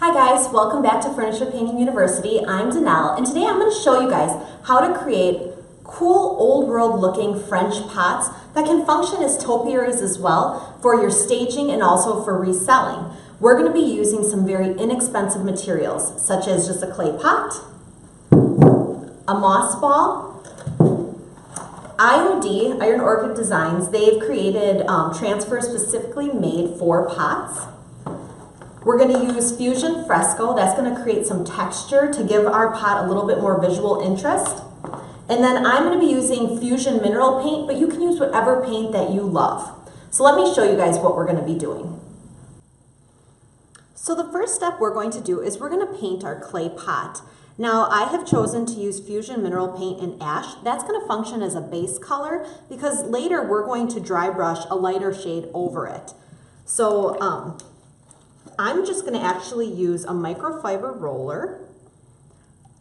Hi guys, welcome back to Furniture Painting University. I'm Danelle, and today I'm going to show you guys how to create cool old world looking French pots that can function as topiaries as well for your staging and also for reselling. We're going to be using some very inexpensive materials such as just a clay pot, a moss ball, IOD, Iron Orchid Designs. They've created transfers specifically made for pots. We're going to use Fusion Fresco. That's going to create some texture to give our pot a little bit more visual interest. And then I'm going to be using Fusion Mineral Paint, but you can use whatever paint that you love. So let me show you guys what we're going to be doing. So the first step we're going to do is we're going to paint our clay pot. Now I have chosen to use Fusion Mineral Paint in Ash. That's going to function as a base color because later we're going to dry brush a lighter shade over it. So I'm just going to actually use a microfiber roller.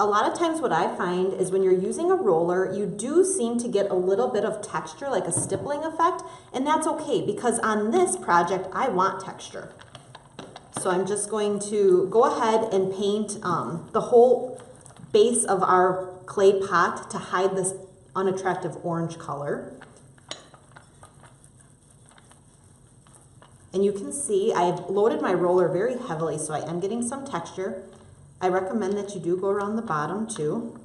A lot of times what I find is when you're using a roller, you do seem to get a little bit of texture, like a stippling effect, and that's okay because on this project I want texture. So I'm just going to go ahead and paint the whole base of our clay pot to hide this unattractive orange color. And you can see I've loaded my roller very heavily, so I am getting some texture. I recommend that you do go around the bottom too.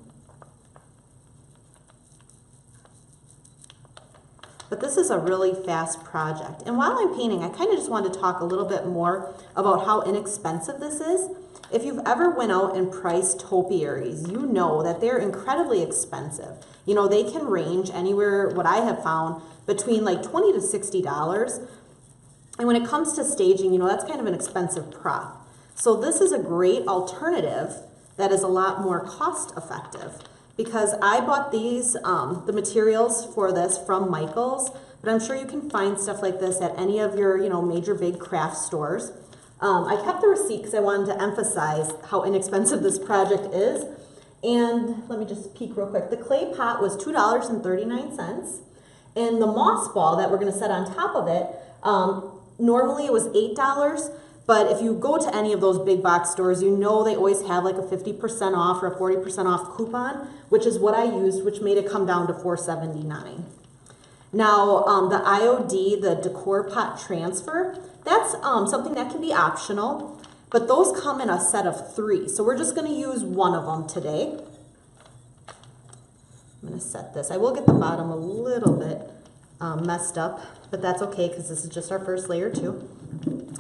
But this is a really fast project. And while I'm painting, I kind of just wanted to talk a little bit more about how inexpensive this is. If you've ever went out and priced topiaries, you know that they're incredibly expensive. You know, they can range anywhere, what I have found, between like $20 to $60. And when it comes to staging, you know, that's kind of an expensive prop. So this is a great alternative that is a lot more cost effective because I bought these, the materials for this from Michael's, but I'm sure you can find stuff like this at any of your, you know, major big craft stores. I kept the receipt because I wanted to emphasize how inexpensive this project is. And let me just peek real quick. The clay pot was $2.39. And the moss ball that we're going to set on top of it, normally it was $8, but if you go to any of those big box stores, you know they always have like a 50% off or a 40% off coupon, which is what I used, which made it come down to $4.79. Now, the IOD, the decor pot transfer, that's something that can be optional, but those come in a set of 3. So we're just going to use one of them today. I'm going to set this. I will get the bottom a little bit messed up, but that's okay because this is just our first layer too.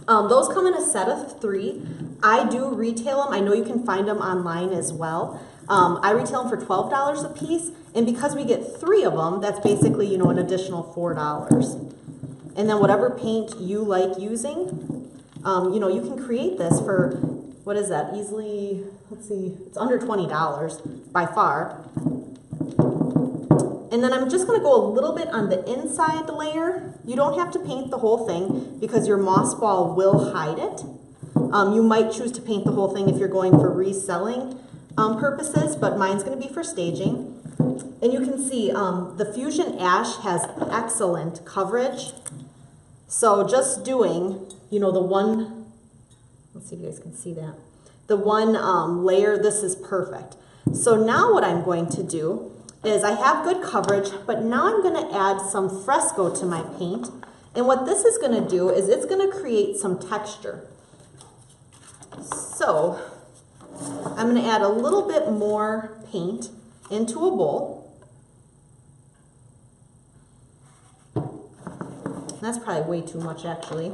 Those come in a set of 3. I do retail them. I know you can find them online as well. I retail them for $12 a piece, and because we get 3 of them, that's basically, you know, an additional $4. And then whatever paint you like using, you know, you can create this for, what is that, easily, let's see, it's under $20 by far. And then I'm just going to go a little bit on the inside layer. You don't have to paint the whole thing because your moss ball will hide it. You might choose to paint the whole thing if you're going for reselling purposes, but mine's going to be for staging. And you can see the Fusion Ash has excellent coverage. So just doing, you know, the one, let's see if you guys can see that. The one layer, this is perfect. So now what I'm going to do is I have good coverage, but now I'm going to add some fresco to my paint. And what this is going to do is it's going to create some texture. So I'm going to add a little bit more paint into a bowl. That's probably way too much actually.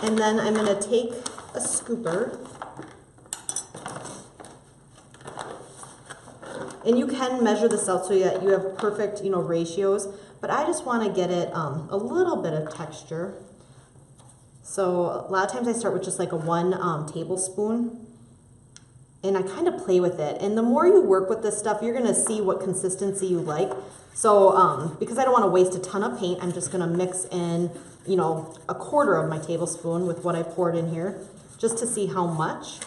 And then I'm going to take a scooper. And you can measure this out so that you have perfect, you know, ratios, but I just want to get it a little bit of texture. So a lot of times I start with just like a 1 tablespoon, and I kind of play with it. And the more you work with this stuff, you're going to see what consistency you like. So because I don't want to waste a ton of paint, I'm just going to mix in, you know, a 1/4 of my tablespoon with what I poured in here, just to see how much.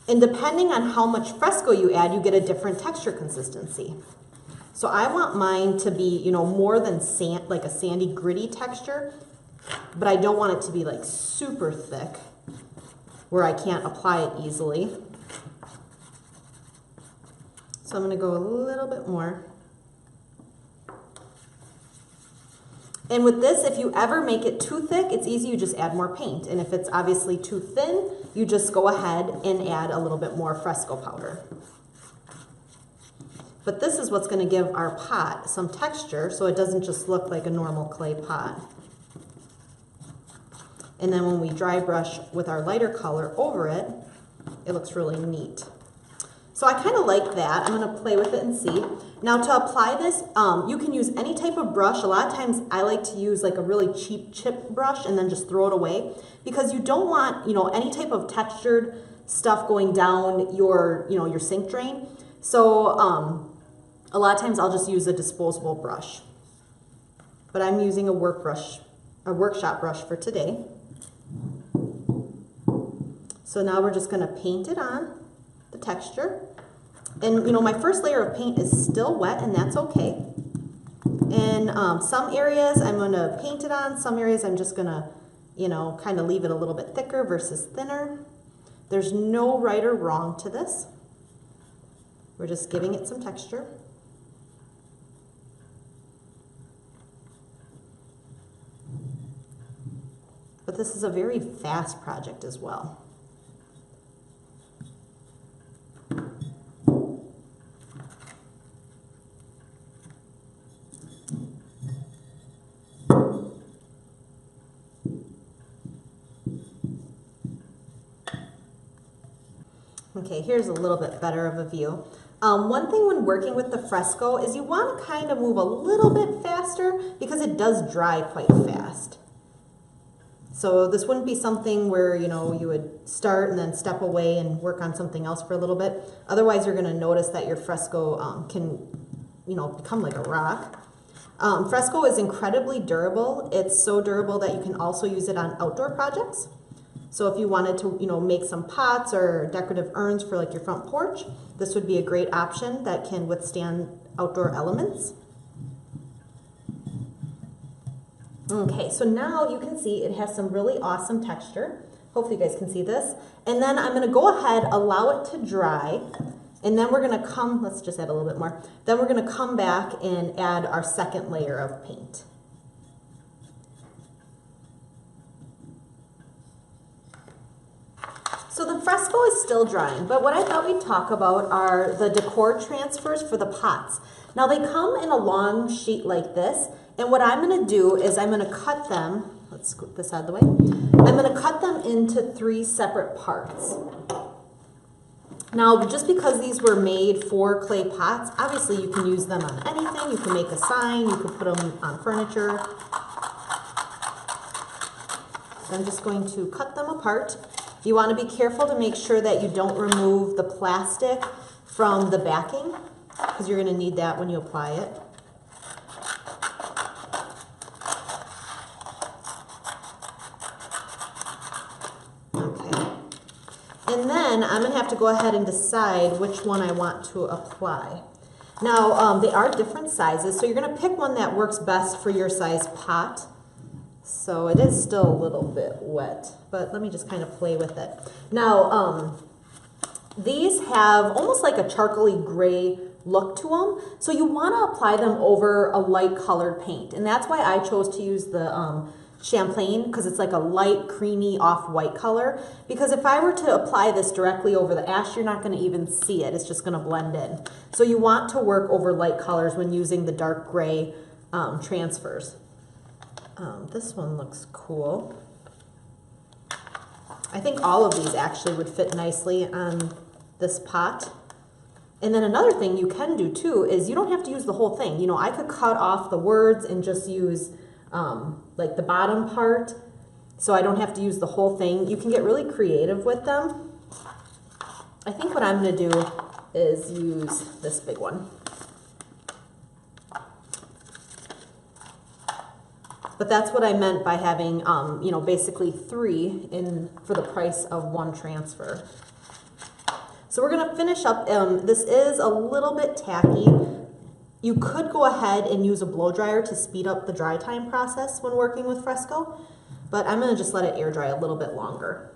And depending on how much fresco you add, you get a different texture consistency. So I want mine to be, you know, more than sand, like a sandy, gritty texture. but I don't want it to be like super thick where I can't apply it easily. So I'm going to go a little bit more. And with this, if you ever make it too thick, it's easy, you just add more paint. And if it's obviously too thin, you just go ahead and add a little bit more fresco powder. But this is what's going to give our pot some texture so it doesn't just look like a normal clay pot. And then when we dry brush with our lighter color over it, it looks really neat. So I kind of like that. I'm going to play with it and see. Now to apply this, you can use any type of brush. A lot of times I like to use like a really cheap chip brush and then just throw it away because you don't want, any type of textured stuff going down your, your sink drain. So a lot of times I'll just use a disposable brush. But I'm using a workshop brush for today. So now we're just going to paint it on the texture. And my first layer of paint is still wet, and that's okay. In some areas I'm going to paint it on, some areas I'm just going to, kind of leave it a little bit thicker versus thinner. There's no right or wrong to this. We're just giving it some texture. But this is a very fast project as well. Okay, here's a little bit better of a view. One thing when working with the fresco is you want to kind of move a little bit faster because it does dry quite fast. So this wouldn't be something where, you would start and then step away and work on something else for a little bit. Otherwise, you're going to notice that your fresco can, become like a rock. Fresco is incredibly durable. It's so durable that you can also use it on outdoor projects. So if you wanted to, make some pots or decorative urns for like your front porch, this would be a great option that can withstand outdoor elements. Okay, so now you can see it has some really awesome texture. Hopefully you guys can see this. And then I'm going to go ahead, allow it to dry, and then we're going to let's just add a little bit more. Then we're going to come back and add our second layer of paint. So the fresco is still drying, but what I thought we'd talk about are the decor transfers for the pots. Now they come in a long sheet like this, and what I'm going to do is I'm going to cut them, let's scoot this out of the way, I'm going to cut them into 3 separate parts. Now just because these were made for clay pots, obviously you can use them on anything, you can make a sign, you can put them on furniture. So I'm just going to cut them apart. You want to be careful to make sure that you don't remove the plastic from the backing because you're going to need that when you apply it. Okay. And then I'm going to have to go ahead and decide which one I want to apply. Now, they are different sizes, so you're going to pick one that works best for your size pot. So it is still a little bit wet, but let me just kind of play with it. Now, these have almost like a charcoaly gray look to them, so you want to apply them over a light colored paint, and that's why I chose to use the Champlain, because it's like a light, creamy, off-white color, because if I were to apply this directly over the ash, you're not going to even see it. It's just going to blend in. So you want to work over light colors when using the dark gray transfers. This one looks cool. I think all of these actually would fit nicely on this pot. And then another thing you can do too is you don't have to use the whole thing. I could cut off the words and just use like the bottom part, so I don't have to use the whole thing. You can get really creative with them. I think what I'm going to do is use this big one. But that's what I meant by having, basically 3 for the price of 1 transfer. So we're going to finish up. This is a little bit tacky. You could go ahead and use a blow dryer to speed up the dry time process when working with fresco, but I'm gonna just let it air dry a little bit longer.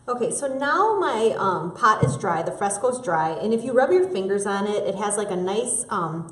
Okay, so now my pot is dry, the fresco's dry, and if you rub your fingers on it, it has like a nice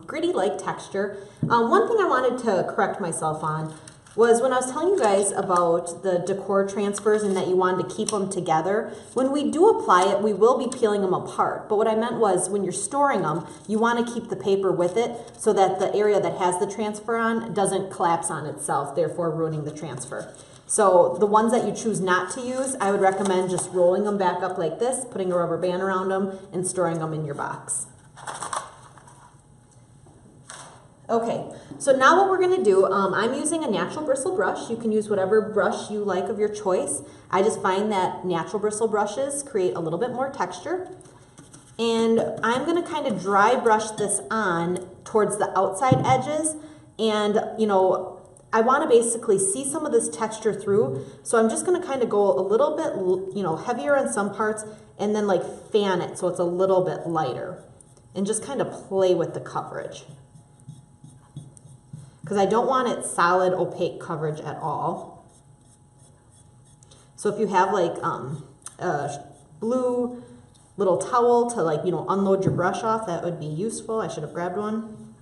gritty-like texture. One thing I wanted to correct myself on was when I was telling you guys about the decor transfers and that you wanted to keep them together. When we do apply it, we will be peeling them apart. But what I meant was when you're storing them, you want to keep the paper with it so that the area that has the transfer on doesn't collapse on itself, therefore ruining the transfer. So the ones that you choose not to use, I would recommend just rolling them back up like this, putting a rubber band around them, and storing them in your box. Okay, so now what we're gonna do, I'm using a natural bristle brush. You can use whatever brush you like of your choice. I just find that natural bristle brushes create a little bit more texture. And I'm gonna kind of dry brush this on towards the outside edges. And you know, I wanna basically see some of this texture through. So I'm just gonna kind of go a little bit, you know, heavier on some parts and then like fan it so it's a little bit lighter. And just kind of play with the coverage, because I don't want it solid, opaque coverage at all. So if you have like a blue little towel to like, you know, unload your brush off, that would be useful. I should have grabbed one.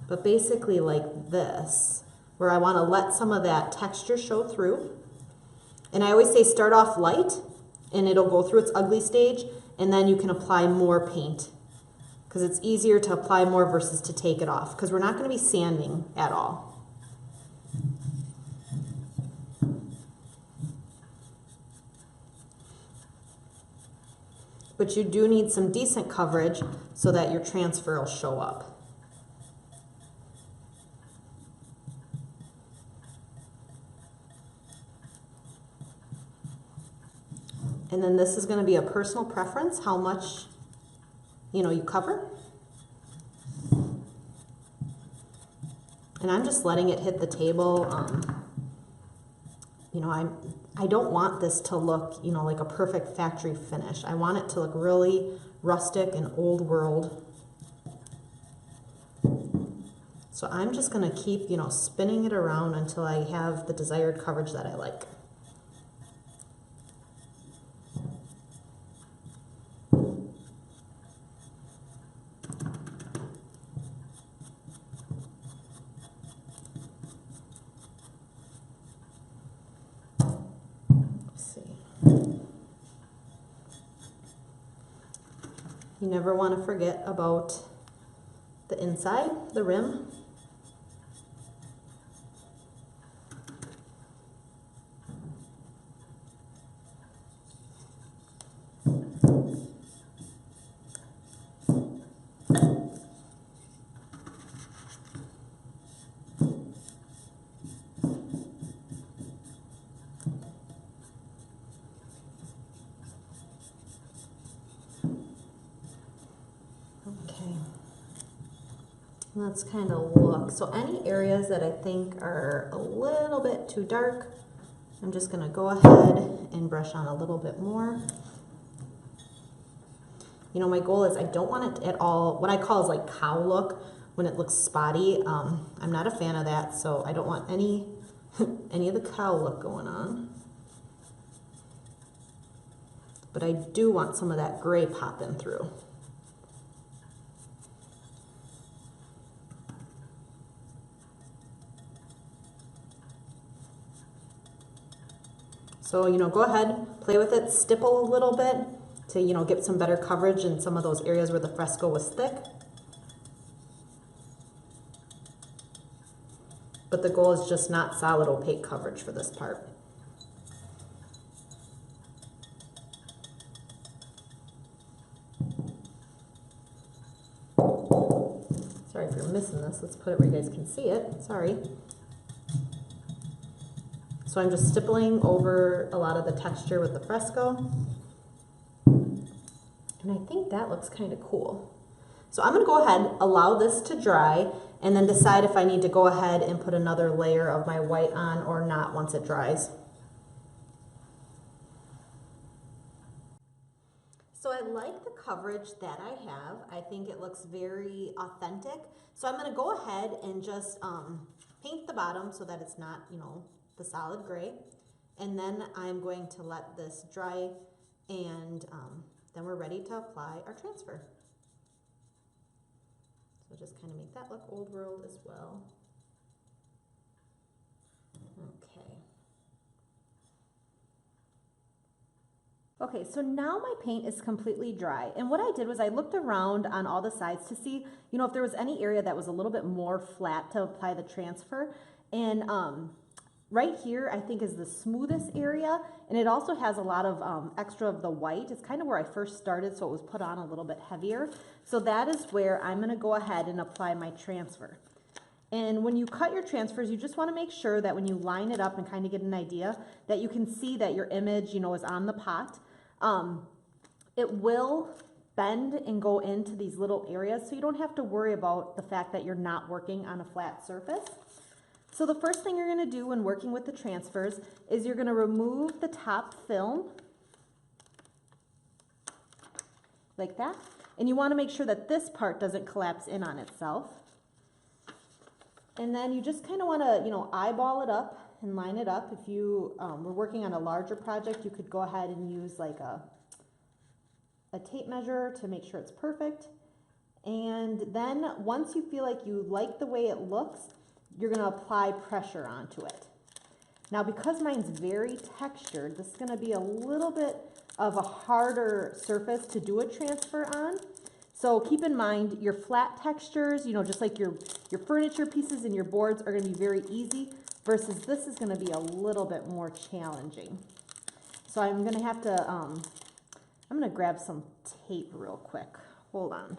But basically like this, where I want to let some of that texture show through. And I always say start off light and it'll go through its ugly stage, and then you can apply more paint, because it's easier to apply more versus to take it off, because we're not going to be sanding at all. But you do need some decent coverage so that your transfer will show up. And then this is going to be a personal preference, how much, you know, you cover. And I'm just letting it hit the table. You know, I don't want this to look, you know, like a perfect factory finish. I want it to look really rustic and old world. So I'm just going to keep, you know, spinning it around until I have the desired coverage that I like. You never want to forget about the inside, the rim. Let's kind of look. So any areas that I think are a little bit too dark, I'm just going to go ahead and brush on a little bit more. You know, my goal is I don't want it at all, what I call is like cow look, when it looks spotty. I'm not a fan of that, so I don't want any of the cow look going on. But I do want some of that gray popping through. So, you know, go ahead, play with it, stipple a little bit to, you know, get some better coverage in some of those areas where the fresco was thick. But the goal is just not solid opaque coverage for this part. Sorry if you're missing this. Let's put it where you guys can see it. Sorry. So I'm just stippling over a lot of the texture with the fresco. And I think that looks kind of cool. So I'm going to go ahead, allow this to dry, and then decide if I need to go ahead and put another layer of my white on or not once it dries. So I like the coverage that I have. I think it looks very authentic. So I'm going to go ahead and just paint the bottom so that it's not, you know, the solid gray. And then I'm going to let this dry, and then we're ready to apply our transfer. So just kind of make that look old world as well. Okay. Okay, so now my paint is completely dry. And what I did was I looked around on all the sides to see, you know, if there was any area that was a little bit more flat to apply the transfer. And right here, I think, is the smoothest area. And it also has a lot of extra of the white. It's kind of where I first started, so it was put on a little bit heavier. So that is where I'm going to go ahead and apply my transfer. And when you cut your transfers, you just want to make sure that when you line it up and kind of get an idea that you can see that your image, you know, is on the pot. It will bend and go into these little areas, so you don't have to worry about the fact that you're not working on a flat surface. So the first thing you're going to do when working with the transfers is you're going to remove the top film like that. And you want to make sure that this part doesn't collapse in on itself. And then you just kind of want to, you know, eyeball it up and line it up. If you were working on a larger project, you could go ahead and use like a tape measure to make sure it's perfect. And then once you feel like you like the way it looks, you're going to apply pressure onto it. Now, because mine's very textured, this is going to be a little bit of a harder surface to do a transfer on. So keep in mind your flat textures, you know, just like your furniture pieces and your boards are going to be very easy, versus this is going to be a little bit more challenging. So I'm going to have to, I'm going to grab some tape real quick. Hold on.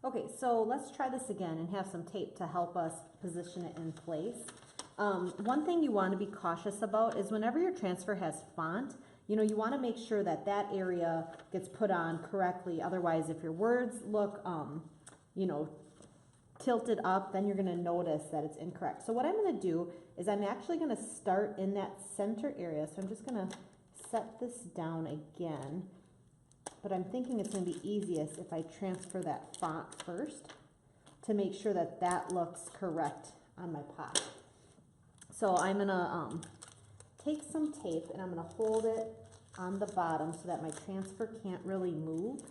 Okay, so let's try this again and have some tape to help us position it in place. One thing you want to be cautious about is whenever your transfer has font, you know, you want to make sure that that area gets put on correctly. Otherwise, if your words look, you know, tilted up, then you're going to notice that it's incorrect. So what I'm going to do is I'm actually going to start in that center area. So I'm just going to set this down again. But I'm thinking it's going to be easiest if I transfer that font first to make sure that that looks correct on my pot. So I'm going to take some tape and I'm going to hold it on the bottom so that my transfer can't really move.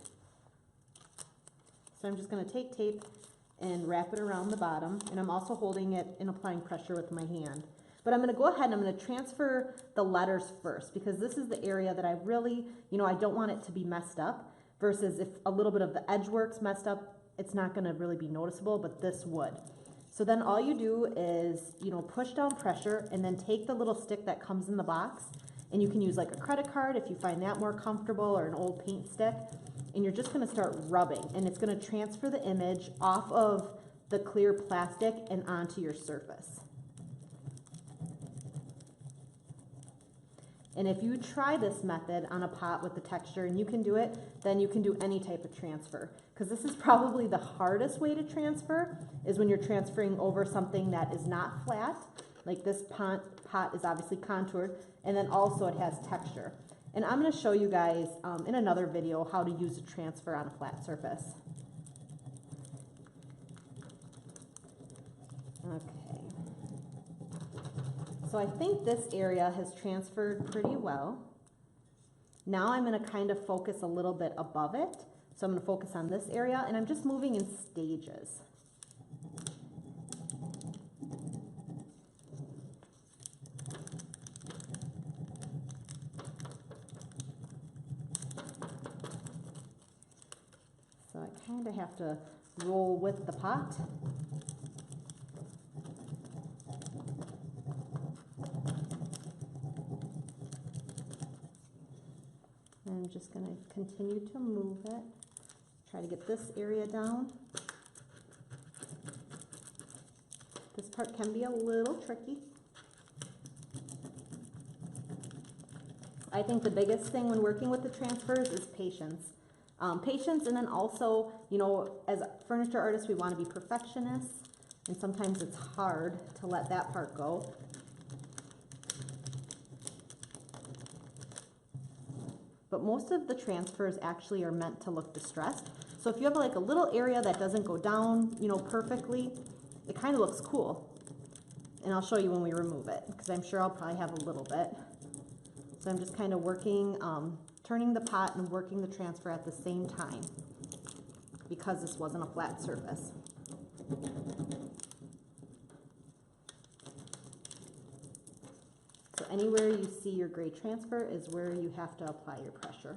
So I'm just going to take tape and wrap it around the bottom, and I'm also holding it and applying pressure with my hand. But I'm going to go ahead and I'm going to transfer the letters first, because this is the area that I really, you know, I don't want it to be messed up, versus if a little bit of the edge work's messed up, it's not going to really be noticeable, but this would. So then all you do is, you know, push down pressure and then take the little stick that comes in the box, and you can use like a credit card if you find that more comfortable, or an old paint stick, and you're just going to start rubbing, and it's going to transfer the image off of the clear plastic and onto your surface. And if you try this method on a pot with the texture and you can do it, then you can do any type of transfer. Because this is probably the hardest way to transfer, is when you're transferring over something that is not flat. Like this pot is obviously contoured, and then also it has texture. And I'm going to show you guys in another video how to use a transfer on a flat surface. Okay. So I think this area has transferred pretty well. Now I'm going to kind of focus a little bit above it. So I'm going to focus on this area, and I'm just moving in stages. So I kind of have to roll with the pot. I'm just going to continue to move it, try to get this area down. This part can be a little tricky. I think the biggest thing when working with the transfers is patience. Patience, and then also, you know, as furniture artists, we want to be perfectionists, and sometimes it's hard to let that part go. but most of the transfers actually are meant to look distressed. So if you have like a little area that doesn't go down, you know, perfectly, it kind of looks cool. And I'll show you when we remove it, because I'm sure I'll probably have a little bit. So I'm just kind of working, turning the pot and working the transfer at the same time, because this wasn't a flat surface. So anywhere you see your gray transfer is where you have to apply your pressure.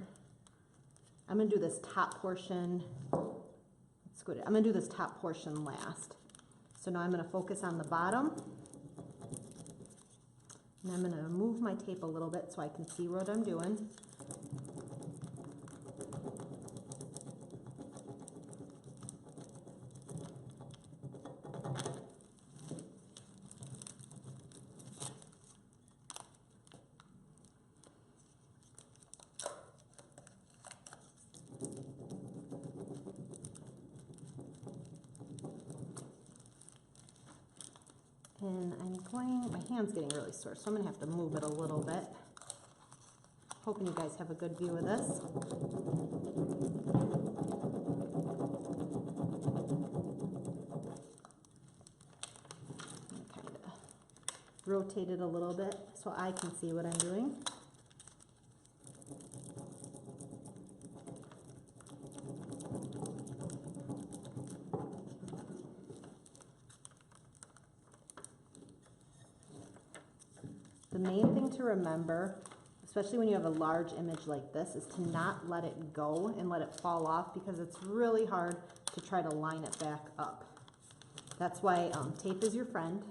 I'm going to do this top portion. Let's go to, I'm going to do this top portion last. So now I'm going to focus on the bottom. And I'm going to move my tape a little bit so I can see what I'm doing. And I'm going, my hand's getting really sore, so I'm going to have to move it a little bit. Hoping you guys have a good view of this. Kind of rotate it a little bit so I can see what I'm doing. The main thing to remember, especially when you have a large image like this, is to not let it go and let it fall off, because it's really hard to try to line it back up. That's why tape is your friend.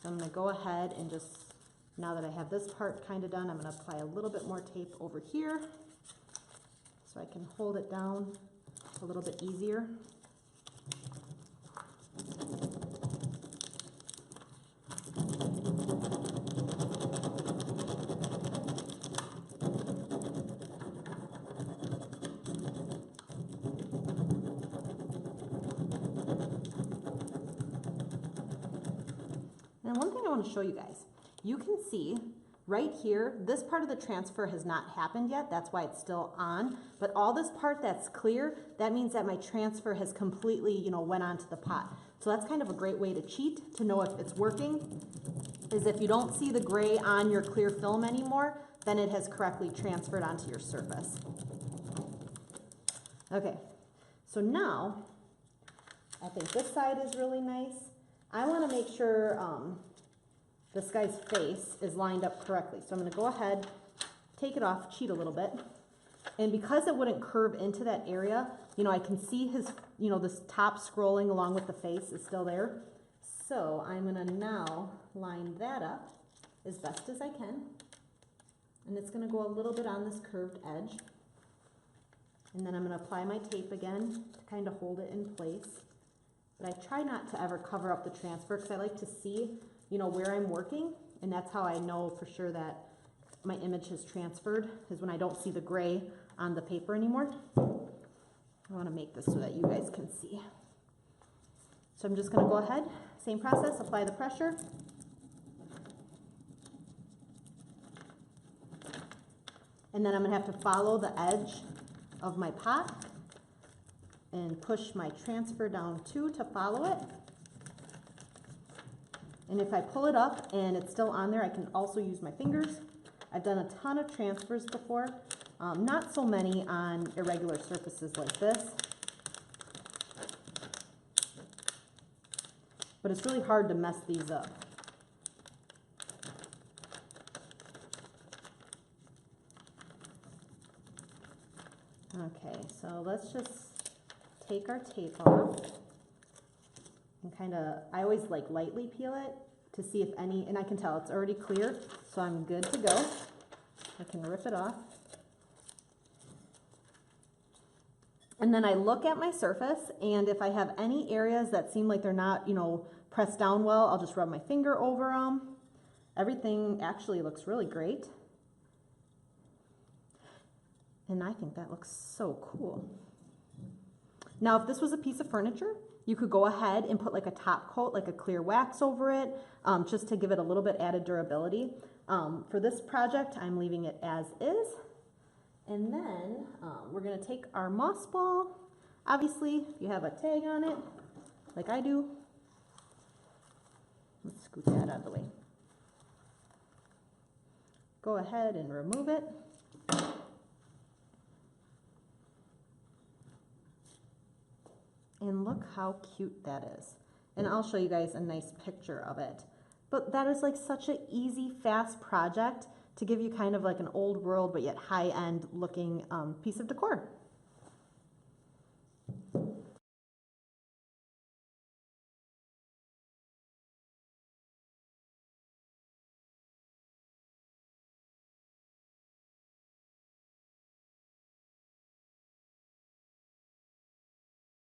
So I'm going to go ahead and just, now that I have this part kind of done, I'm going to apply a little bit more tape over here so I can hold it down a little bit easier. And one thing I want to show you guys, you can see right here, this part of the transfer has not happened yet. That's why it's still on. But all this part that's clear, that means that my transfer has completely, you know, went onto the pot. So that's kind of a great way to cheat, to know if it's working, is if you don't see the gray on your clear film anymore, then it has correctly transferred onto your surface. Okay, so now, I think this side is really nice. I want to make sure this guy's face is lined up correctly. So I'm going to go ahead, take it off, cheat a little bit. And because it wouldn't curve into that area, you know, I can see his, you know, this top scrolling along with the face is still there. So I'm going to now line that up as best as I can. And it's going to go a little bit on this curved edge. And then I'm going to apply my tape again to kind of hold it in place. But I try not to ever cover up the transfer, because I like to see, you know, where I'm working. And that's how I know for sure that my image has transferred, is when I don't see the gray on the paper anymore. I want to make this so that you guys can see. So I'm just going to go ahead, same process, apply the pressure. And then I'm going to have to follow the edge of my pot and push my transfer down too to follow it. And if I pull it up and it's still on there, I can also use my fingers. I've done a ton of transfers before, not so many on irregular surfaces like this. But it's really hard to mess these up. Okay, so let's just take our tape off and kind of, I always like lightly peel it to see if any, and I can tell it's already clear, so I'm good to go. I can rip it off. And then I look at my surface, and if I have any areas that seem like they're not, you know, pressed down well, I'll just rub my finger over them. Everything actually looks really great. And I think that looks so cool. Now, if this was a piece of furniture, you could go ahead and put like a top coat, like a clear wax over it, just to give it a little bit added durability. For this project, I'm leaving it as is. And then we're gonna take our moss ball. Obviously, if you have a tag on it, like I do, let's scoot that out of the way. Go ahead and remove it. And look how cute that is. And I'll show you guys a nice picture of it. But that is like such an easy, fast project to give you kind of like an old world, but yet high-end looking piece of decor.